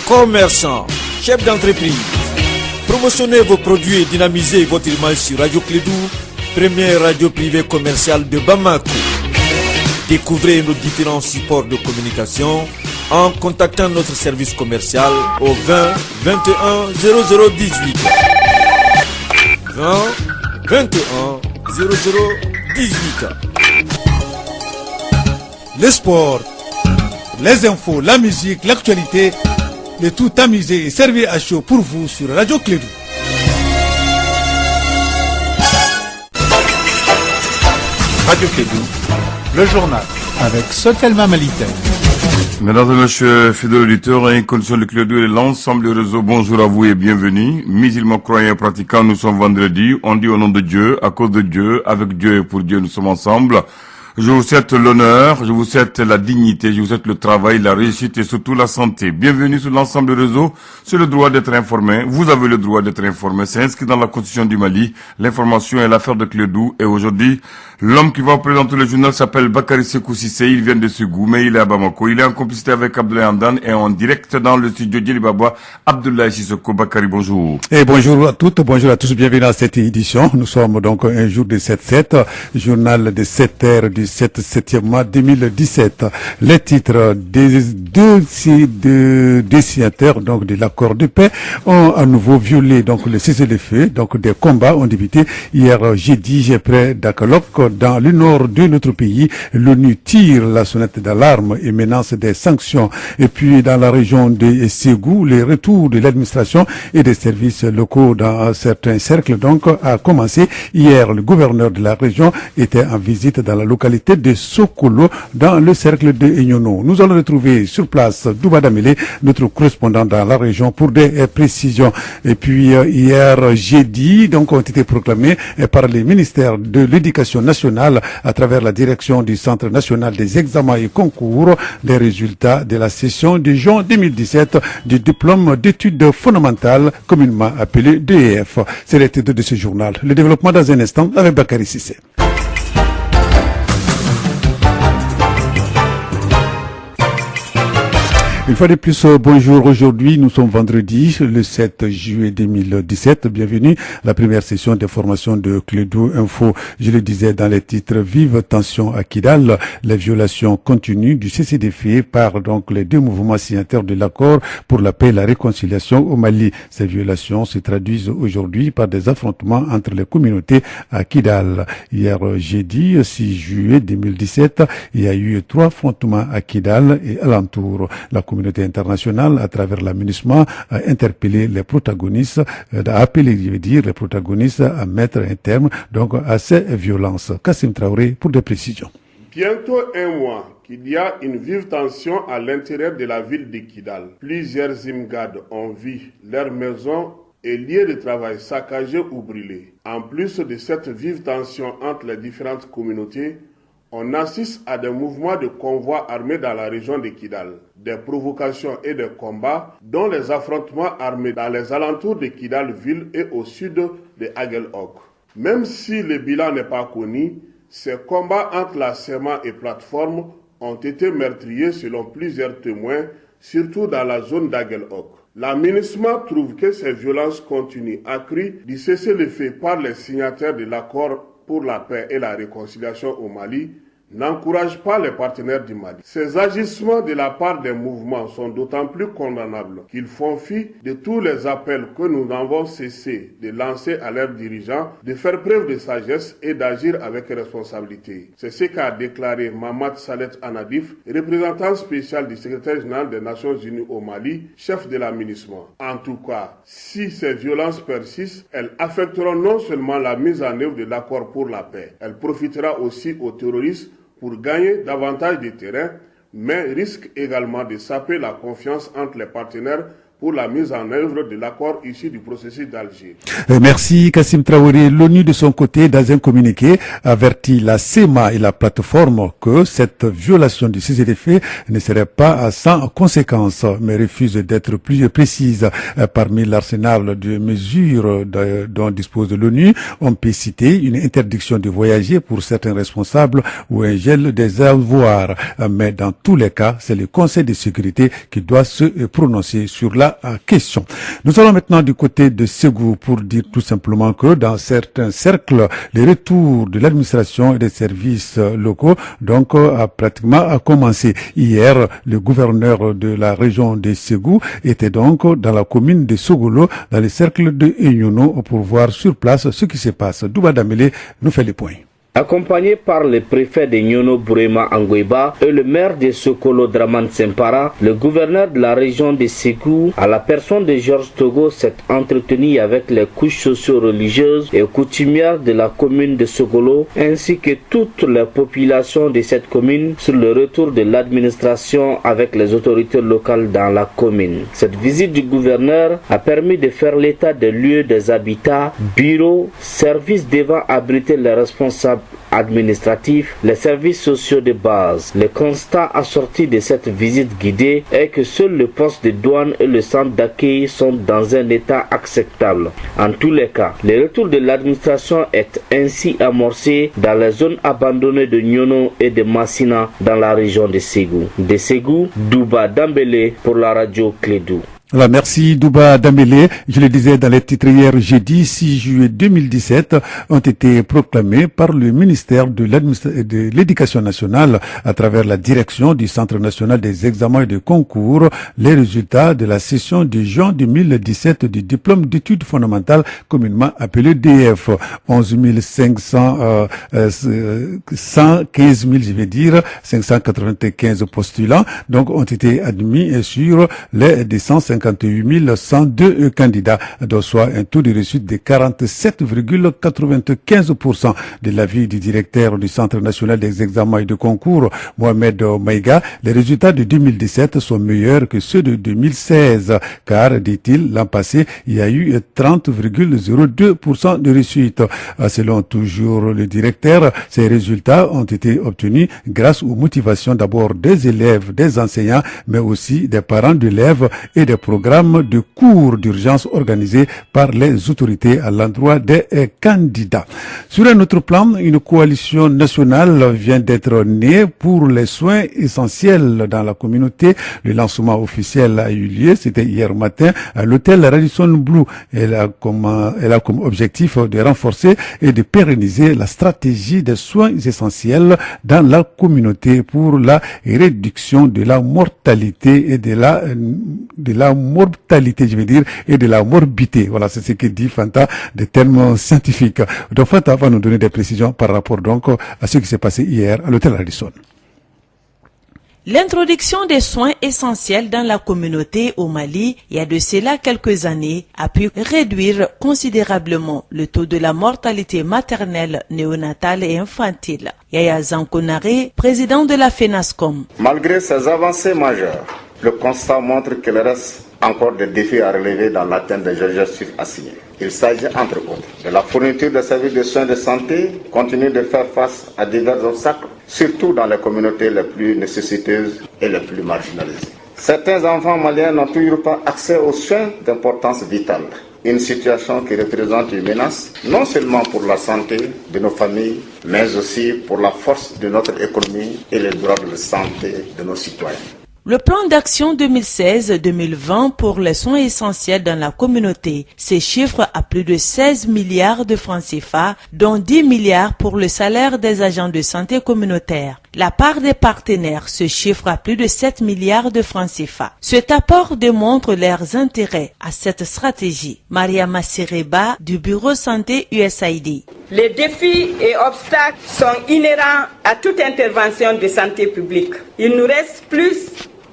commerçants, chefs d'entreprise. Promotionnez vos produits et dynamisez votre image sur Radio Clédou, première radio privée commerciale de Bamako. Découvrez nos différents supports de communication en contactant notre service commercial au 20 21 0018. 20 21 0018. Le sport, les infos, la musique, l'actualité, le tout tamisé et servi à chaud pour vous sur Radio Clédou. Radio Clédou, le journal avec Sotelma Malitaire. Mesdames et messieurs, fidèles auditeurs, et condition de Clédou et l'ensemble du réseau, bonjour à vous et bienvenue. Musulmans, croyants et pratiquants, nous sommes vendredi, on dit au nom de Dieu, à cause de Dieu, avec Dieu et pour Dieu, nous sommes ensemble. Je vous souhaite l'honneur, je vous souhaite la dignité, je vous souhaite le travail, la réussite et surtout la santé. Bienvenue sur l'ensemble du réseau, c'est le droit d'être informé. Vous avez le droit d'être informé, c'est inscrit dans la Constitution du Mali. L'information est l'affaire de Clédou et aujourd'hui, l'homme qui va vous présenter le journal s'appelle Bakary Sekou Cissé, il vient de Ségou, mais il est à Bamako. Il est en complicité avec Abdoulaye Andan et en direct dans le studio Djelibaba. Abdoulaye Sissoko, Bakary, bonjour. Et bonjour à toutes, bonjour à tous, bienvenue à cette édition. Nous sommes donc un jour de 7-7, journal de 7h du 7e mois 2017. Les titres des deux signataires donc de l'accord de paix ont à nouveau violé donc le cessez-le-feu. Donc des combats ont débuté hier jeudi près d'Akalok dans le nord de notre pays. L'ONU tire la sonnette d'alarme et menace des sanctions. Et puis dans la région de Ségou, le retour de l'administration et des services locaux dans certains cercles donc a commencé hier. Le gouverneur de la région était en visite dans la localité de Sokolo dans le cercle de Ignono. Nous allons retrouver sur place Douba Damele, notre correspondant dans la région pour des précisions. Et puis hier jeudi donc ont été proclamés par les ministères de l'Éducation nationale à travers la direction du Centre national des examens et concours les résultats de la session de juin 2017 du diplôme d'études fondamentales communément appelé DEF. C'est le titre de ce journal. Le développement dans un instant avec Bakary Cissé. Une fois de plus, bonjour. Aujourd'hui, nous sommes vendredi, le 7 juillet 2017. Bienvenue à la première session de formation de Clédou Info. Je le disais dans les titres, vive tension à Kidal. Les violations continuent du cessez-le-feu par donc les deux mouvements signataires de l'accord pour la paix et la réconciliation au Mali. Ces violations se traduisent aujourd'hui par des affrontements entre les communautés à Kidal. Hier jeudi, 6 juillet 2017, il y a eu 3 affrontements à Kidal et alentour. La communauté internationale, à travers l'aménagement, a interpellé les protagonistes, a appelé, les protagonistes à mettre un terme donc à ces violences. Kassim Traoré pour des précisions. Bientôt un mois qu'il y a une vive tension à l'intérieur de la ville de Kidal. Plusieurs Imgad ont vu leurs maisons et lieux de travail saccagés ou brûlés. En plus de cette vive tension entre les différentes communautés, on assiste à des mouvements de convois armés dans la région de Kidal, des provocations et des combats, dont les affrontements armés dans les alentours de Kidal-Ville et au sud de Aguelhok. Même si le bilan n'est pas connu, ces combats entre la SEMA et plateforme ont été meurtriers selon plusieurs témoins, surtout dans la zone d'Aguelhok. L'aménagement trouve que ces violences continuent accrues du cessez-le-feu par les signataires de l'accord pour la paix et la réconciliation au Mali n'encourage pas les partenaires du Mali. Ces agissements de la part des mouvements sont d'autant plus condamnables qu'ils font fi de tous les appels que nous n'avons cessé de lancer à leurs dirigeants de faire preuve de sagesse et d'agir avec responsabilité. C'est ce qu'a déclaré Mamad Salet Anadif, représentant spécial du secrétaire général des Nations Unies au Mali, chef de l'aménagement. En tout cas, si ces violences persistent, elles affecteront non seulement la mise en œuvre de l'accord pour la paix, elles profitera aussi aux terroristes pour gagner davantage de terrain, mais risque également de saper la confiance entre les partenaires pour la mise en œuvre de l'accord issu du processus d'Alger. Merci Kassim Traoré. L'ONU de son côté, dans un communiqué, avertit la CEMA et la plateforme que cette violation du cessez-le-feu ne serait pas sans conséquences, mais refuse d'être plus précise. Parmi l'arsenal de mesures dont dispose l'ONU, on peut citer une interdiction de voyager pour certains responsables ou un gel des avoirs. Mais dans tous les cas, c'est le Conseil de sécurité qui doit se prononcer sur la question. Nous allons maintenant du côté de Ségou pour dire tout simplement que dans certains cercles, le retour de l'administration et des services locaux a pratiquement commencé. Hier, le gouverneur de la région de Ségou était donc dans la commune de Sogolo, dans le cercle de Enyuno, pour voir sur place ce qui se passe. Douba Damele nous fait les points. Accompagné par le préfet de Nyono Bourema Angoiba et le maire de Sokolo Draman Sempara, le gouverneur de la région de Ségou, à la personne de Georges Togo, s'est entretenu avec les couches socio-religieuses et coutumières de la commune de Sokolo, ainsi que toutes les populations de cette commune sur le retour de l'administration avec les autorités locales dans la commune. Cette visite du gouverneur a permis de faire l'état des lieux des habitats, bureaux, services devant abriter les responsables administratifs, les services sociaux de base. Le constat assorti de cette visite guidée est que seuls le poste de douane et le centre d'accueil sont dans un état acceptable. En tous les cas, le retour de l'administration est ainsi amorcé dans les zones abandonnées de Nyono et de Massina dans la région de Ségou. De Ségou, Douba Dambélé pour la radio Clédou. Voilà, merci Douba Damele. Je le disais dans les titres hier, jeudi 6 juillet 2017, ont été proclamés par le ministère de l'Éducation nationale à travers la direction du Centre national des examens et des concours les résultats de la session de juin 2017 du diplôme d'études fondamentales communément appelé DF. 595 postulants donc ont été admis sur les 258 102 candidats, dont soit un taux de réussite de 47,95%. De l'avis du directeur du Centre national des examens et de concours, Mohamed Maïga, les résultats de 2017 sont meilleurs que ceux de 2016, car, dit-il, l'an passé, il y a eu 30,02% de réussite. Selon toujours le directeur, ces résultats ont été obtenus grâce aux motivations d'abord des élèves, des enseignants, mais aussi des parents d'élèves et des programme de cours d'urgence organisés par les autorités à l'endroit des candidats. Sur un autre plan, une coalition nationale vient d'être née pour les soins essentiels dans la communauté. Le lancement officiel a eu lieu, c'était hier matin, à l'hôtel Radisson Blu. Elle a comme objectif de renforcer et de pérenniser la stratégie des soins essentiels dans la communauté pour la réduction de la mortalité et de la mortalité, je veux dire, et de la morbidité. Voilà, c'est ce que dit Fanta, des termes scientifiques. Donc Fanta va nous donner des précisions par rapport donc à ce qui s'est passé hier à l'hôtel Radisson. L'introduction des soins essentiels dans la communauté au Mali, il y a de cela quelques années, a pu réduire considérablement le taux de la mortalité maternelle, néonatale et infantile. Yaya Zankonare, président de la FENASCOM. Malgré ces avancées majeures, le constat montre qu'il reste encore des défis à relever dans l'atteinte des objectifs assignés. Il s'agit entre autres de la fourniture de services de soins de santé, continue de faire face à divers obstacles, surtout dans les communautés les plus nécessiteuses et les plus marginalisées. Certains enfants maliens n'ont toujours pas accès aux soins d'importance vitale. Une situation qui représente une menace non seulement pour la santé de nos familles, mais aussi pour la force de notre économie et les droits de santé de nos citoyens. Le plan d'action 2016-2020 pour les soins essentiels dans la communauté se chiffre à plus de 16 milliards de francs CFA, dont 10 milliards pour le salaire des agents de santé communautaire. La part des partenaires se chiffre à plus de 7 milliards de francs CFA. Cet apport démontre leurs intérêts à cette stratégie. Maria Massireba du Bureau Santé USAID. Les défis et obstacles sont inhérents à toute intervention de santé publique. Il nous reste plus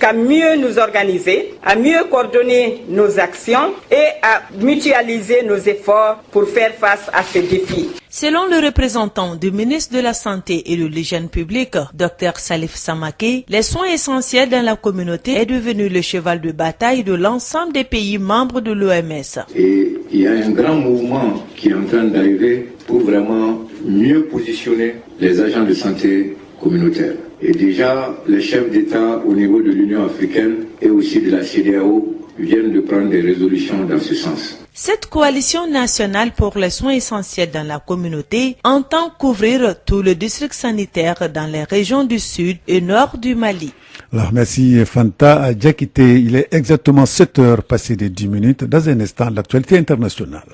qu'à mieux nous organiser, à mieux coordonner nos actions et à mutualiser nos efforts pour faire face à ces défis. Selon le représentant du ministre de la Santé et de l'Hygiène publique, Dr Salif Samake, les soins essentiels dans la communauté est devenu le cheval de bataille de l'ensemble des pays membres de l'OMS. Et il y a un grand mouvement qui est en train d'arriver pour vraiment mieux positionner les agents de santé communautaires. Et déjà, les chefs d'État au niveau de l'Union africaine et aussi de la CEDEAO viennent de prendre des résolutions dans ce sens. Cette coalition nationale pour les soins essentiels dans la communauté entend couvrir tout le district sanitaire dans les régions du sud et nord du Mali. Alors, merci Fanta Diakité. Il est exactement 7 heures passées de 10 minutes. Dans un instant, l'actualité internationale.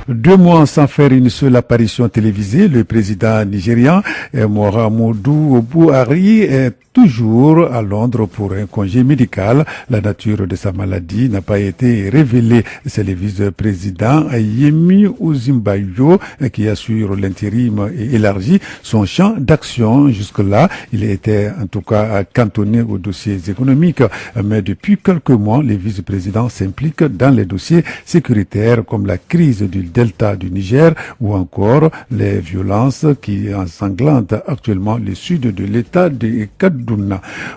Deux mois sans faire une seule apparition télévisée, le président nigérian Muhammadu Buhari est toujours à Londres pour un congé médical. La nature de sa maladie n'a pas été révélée. C'est le vice-président Yemi Osinbajo qui assure l'intérim et élargit son champ d'action. Jusque-là, il était en tout cas cantonné aux dossiers économiques. Mais depuis quelques mois, les vice-présidents s'impliquent dans les dossiers sécuritaires comme la crise du delta du Niger ou encore les violences qui ensanglantent actuellement le sud de l'état de Kaduna.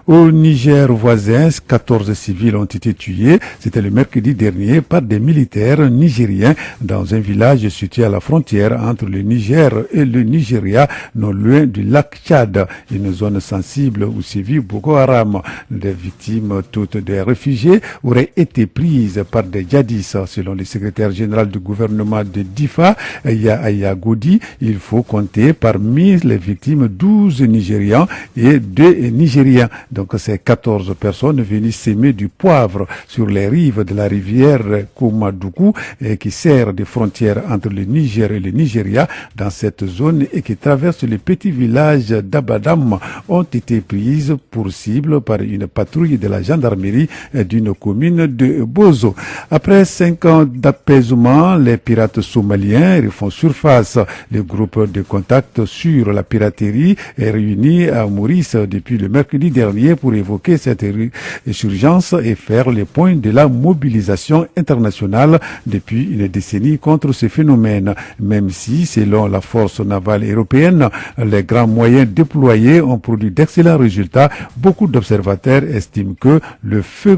Au Niger voisin, 14 civils ont été tués. C'était le mercredi dernier par des militaires nigériens dans un village situé à la frontière entre le Niger et le Nigeria, non loin du lac Tchad, une zone sensible où sévit Boko Haram. Des victimes, toutes des réfugiés, auraient été prises par des djihadistes. Selon le secrétaire général du gouvernement de Difa, Yahya Godi, il faut compter parmi les victimes 12 Nigérians et 2 Nigériens. Donc ces 14 personnes venaient s'aimer du poivre sur les rives de la rivière Koumadoukou qui sert de frontière entre le Niger et le Nigeria. Dans cette zone et qui traverse le petit village d'Abadam ont été prises pour cible par une patrouille de la gendarmerie d'une commune de Bozo. Après 5 ans d'apaisement, les pirates somaliens refont surface. Le groupe de contact sur la piraterie est réuni à Maurice depuis le mercredi dernier pour évoquer cette urgence et faire le point de la mobilisation internationale depuis une décennie contre ce phénomène. Même si, selon la force navale européenne, les grands moyens déployés ont produit d'excellents résultats, beaucoup d'observateurs estiment que le feu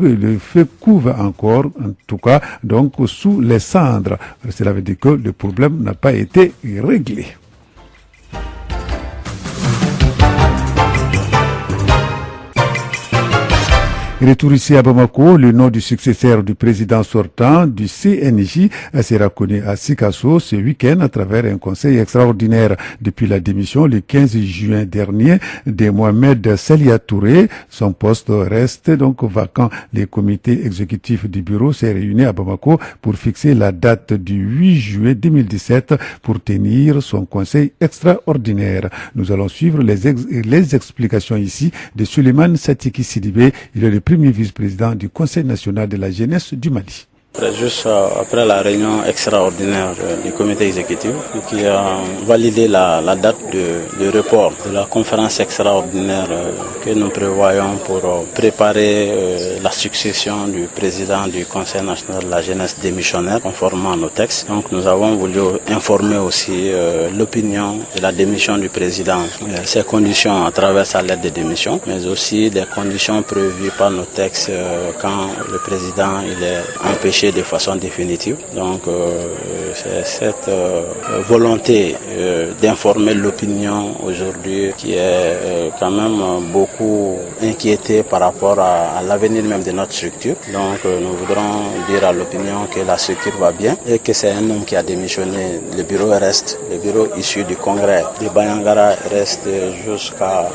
couve encore, en tout cas, donc sous les cendres. Cela veut dire que le problème n'a pas été réglé. Retour ici à Bamako, le nom du successeur du président sortant du CNJ sera connu à Sikasso ce week-end à travers un conseil extraordinaire. Depuis la démission le 15 juin dernier de Mohamed Salia Touré, son poste reste donc vacant. Le comité exécutif du bureau s'est réuni à Bamako pour fixer la date du 8 juillet 2017 pour tenir son conseil extraordinaire. Nous allons suivre les explications ici de Suleiman Satiki Sidibé. Il est le premier vice-président du Conseil national de la jeunesse du Mali. Juste après la réunion extraordinaire du comité exécutif qui a validé la date de report de la conférence extraordinaire que nous prévoyons pour préparer la succession du président du Conseil national de la jeunesse démissionnaire conformément à nos textes. Donc nous avons voulu informer aussi l'opinion de la démission du président, ses conditions à travers sa lettre de démission, mais aussi des conditions prévues par nos textes quand le président il est empêché de façon définitive. Donc c'est cette volonté d'informer l'opinion aujourd'hui qui est quand même beaucoup inquiétée par rapport à l'avenir même de notre structure. Donc nous voudrons dire à l'opinion que la structure va bien et que c'est un homme qui a démissionné. Le bureau reste, le bureau issu du congrès de Bayangara reste jusqu'en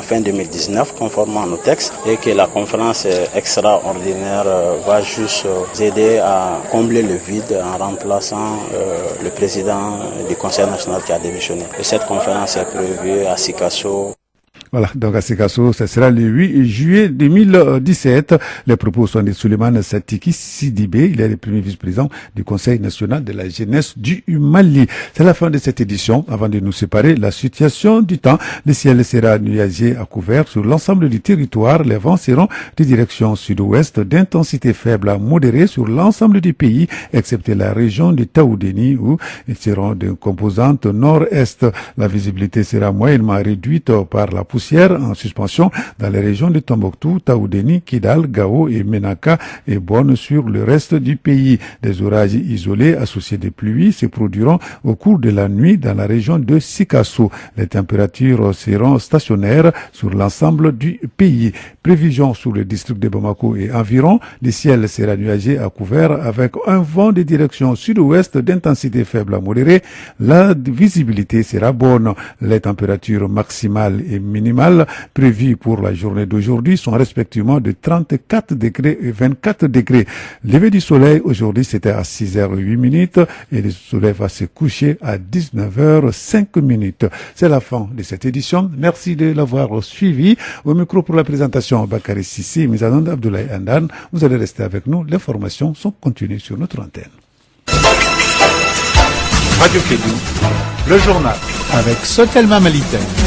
fin 2019 conformément à nos textes et que la conférence extraordinaire va juste aider à combler le vide en remplaçant le président du Conseil national qui a démissionné. Et cette conférence est prévue à Sikasso. Voilà, donc à Sikasso, ce sera le 8 juillet 2017. Les propos sont de Souleymane Satiki Sidibé, il est le premier vice-président du Conseil national de la jeunesse du Mali. C'est la fin de cette édition. Avant de nous séparer, la situation du temps. Le ciel sera nuagé à couvert sur l'ensemble du territoire. Les vents seront de direction sud-ouest d'intensité faible à modérée sur l'ensemble du pays, excepté la région du Taoudéni où ils seront de composante nord-est. La visibilité sera moyennement réduite par la poussière en suspension dans les régions de Tombouctou, Taoudéni, Kidal, Gao et Menaka et bonne sur le reste du pays. Des orages isolés associés des pluies se produiront au cours de la nuit dans la région de Sikasso. Les températures seront stationnaires sur l'ensemble du pays. Prévision sur le district de Bamako et environ. Le ciel sera nuagé à couvert avec un vent de direction sud-ouest d'intensité faible à modérée. La visibilité sera bonne. Les températures maximales et minimales prévues pour la journée d'aujourd'hui sont respectivement de 34 degrés et 24 degrés. Lever du soleil aujourd'hui c'était à 6h08 et le soleil va se coucher à 19h05. C'est la fin de cette édition. Merci de l'avoir suivi. Au micro pour la présentation, Bakary Sissi, Mizanand Abdoulaye Andan. Vous allez rester avec nous. Les formations sont continuées sur notre antenne. Radio Kédou, le journal avec Sotelma Malitel.